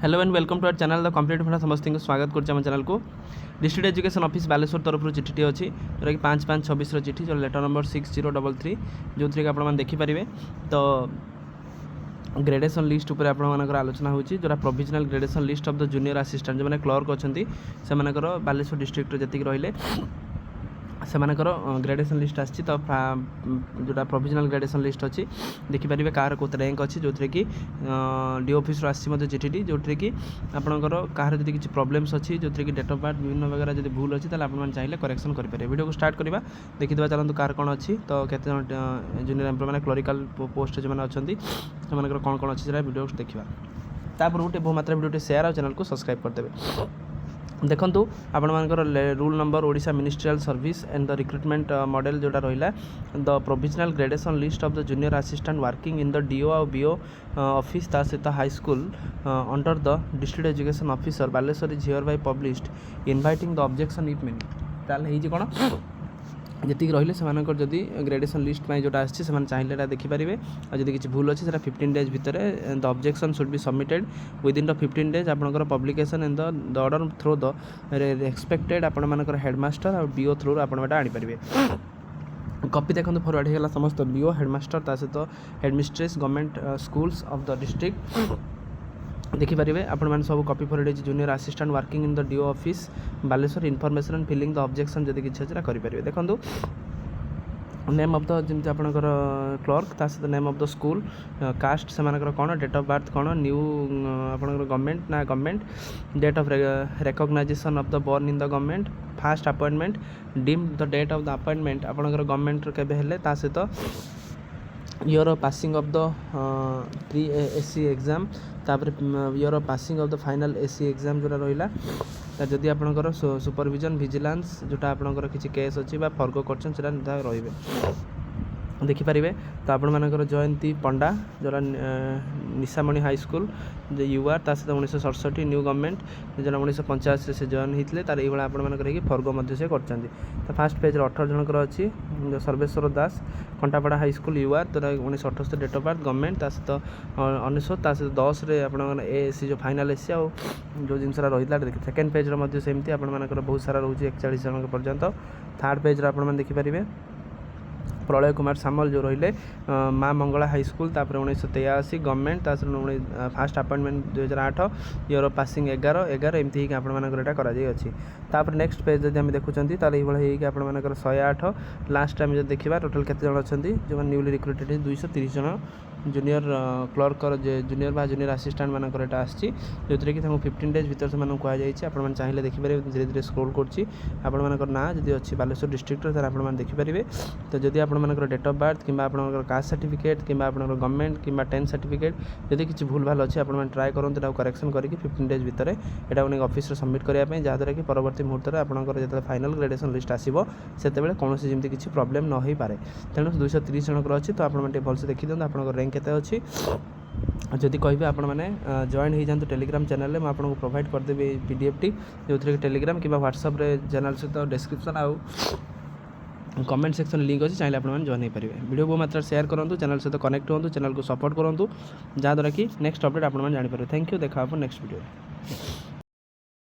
Hello and welcome to our channel the complete funda समस्त को स्वागत करम चैनल को डिस्ट्रिक्ट एजुकेशन ऑफिस बालेश्वर तरफ चिठी अच्छी जोटा कि 5/5/26 चिठी जो लेटर नंबर 6033 जो थी आप देखिपारे तो ग्रेडेसन लिस्ट उपर आपर आलोचना होची जोटा provisional gradation list of the junior assistant जो मैंने क्लर्क अच्छा से बालेश्वर डिस्ट्रिक्ट जी रही से ग्रेडेसन लिस्ट आसी तो जोटा प्रोविजनल ग्रेडेसन लिस्ट अच्छी देखिपारे कार कौन रैंक अच्छी जो थी कि डी ऑफिस आसी चिठी जो थी कि आपंकर कहार जब किसी प्रोब्लेम्स अच्छी जो थी कि डेट ऑफ बर्थ विभिन्न वगैरह जब भूल अच्छी तो आप चाहिए करेक्शन करेंगे वीडियो को स्टार्ट करवा देखीदा चलते कार कौन अच्छी तो केत जूनियर एम्प्लॉय मैंने क्लरिकल पोस्ट जो मैंने अच्छा से कौन कौन अच्छी वीडियो देखा तापर गोटे बहु मात्रा वीडियो सेयार और चैनल को सब्सक्राइब करदेवे देखूँ आपर rule number Odisha ministerial service and the recruitment model जोटा रहा the provisional gradation list of the junior assistant working in the DO और बीओ ऑफिस ता सहित high school under the district education officer Baleswar is hereby published inviting the objection if many ताल कौन जी रही से जदि ग्रेडेसन लिस्ट में जोटा आसी चाहिए देखिपारे और जब किसी भूल अच्छी 15 डेज भितर the objection should be submitted within the 15 days आपंकर publication in the order through the expected आपर हेडमास्टर और बीओ थ्रू आप आनीपारे कॉपी देखो फरवर्ड होगा समस्त बीओ हेडमास्टर सहित headmistress government schools of the district देखिपारे आपण सब copy forward junior assistant working in the DO office Baleswar information and filling the objection जब किसी अच्छे करेंगे देखो नेम ऑफ द जमी आपंकर क्लर्क ता सहित name of the school caste से कौन डेट ऑफ बर्थ कौन न्यू आपंकर गवर्नमेंट ना government date of recognisation of the born in the government fast appointment deem the date of the appointment आपंकर गवर्नमेंट केबे ता सहित your passing of the pre SC exam तापर your passing of the final SC exam जोटा रहा जदि आपंकर supervision vigilance जोटा आपंकर किसी केस अच्छी फर्ग कर रही देखिपारे तो आपर जयंती पंडा जोरा निशामणि हाई स्कूल जो यूआर ता सहित 1967 न्यू गवर्नमेंट जो 1985 से जॉइन होते तार ये आपर फर्ग से कर फास्ट पेज 18 जनकर अच्छी सर्वेश्वर दास कंटापड़ा हाई स्कूल यूआर तो 1978 डेट ऑफ बर्थ गवर्नमेंट ता सहित 1900 सहित 10 आप एसी जो फाइनाल एसी आ जो जिनस रही देखिए सेकेंड पेज्रे सेमती आपर बहुत सारा रोचे 41 जन पर्यंत थर्ड पेज्रे आप देखिपारे प्रलय कुमार सामल जो रही माँ मंगला हाई स्कूल तापर 1983 government fast appointment 2008 your passing 11 एमती आपर कर नेक्स्ट पेज जब देखुं ये आपर 108 लास्ट टाइम जो देखा टोटाल केते जन अच्छा जो न्यूली रिक्रुटेड 230 जन जूनियर क्लर्क जूनियर बा जूनियर असिस्टेंट मानकर यहाँ आसी जो थी कि 15 डेज भर से कहुई आप चाहिए देखिपारे धीरे धीरे स्क्रोल कर ना जब अच्छी बालेश्वर डिस्ट्रिक्ट तो आप देखिपारे तो जब आपर डेट ऑफ बर्थ कि कास्ट सर्टिफिकेट कि गवर्नमेंट कि 10 सर्टिफिकेट जब किसी भूल भाल अच्छी आप ट्राए करूँ करेक्शन करके 15 डेज भितर यहाँ नहीं ऑफिस सबमिट करने जहाँद्वारा कि परवर्ती मुहूर्त में आपंकर जो फाइनल ग्रेडेसन लिस्ट आसो से कौन जमी किसी प्रोब्लेम न हो पारे तेणु 230 जनकर अच्छी तो आप भलसे देखी दिखाँ आप रैंक केते अच्छी जदि कहे आपण मैंने जॉइन हो जातु टेलीग्राम चैनल में आपको प्रोवाइड करदेवी पीडीएफ टी जो थी टेलीग्राम कि व्हाट्सएप चैनल सहित डिस्क्रिप्शन आउ कमेंट सेक्शन लिंक अच्छी चाहिए आपने जॉइन हो पारे वीडियो बहुत मात्रा शेयर करूँ चैनल सहित कनेक्ट हूँ चैनल को सपोर्ट करूँ जहाँद्वारा कि नेक्स्ट अपडेट आप जानीपारे थैंक यू देखा नेक्स्ट वीडियो।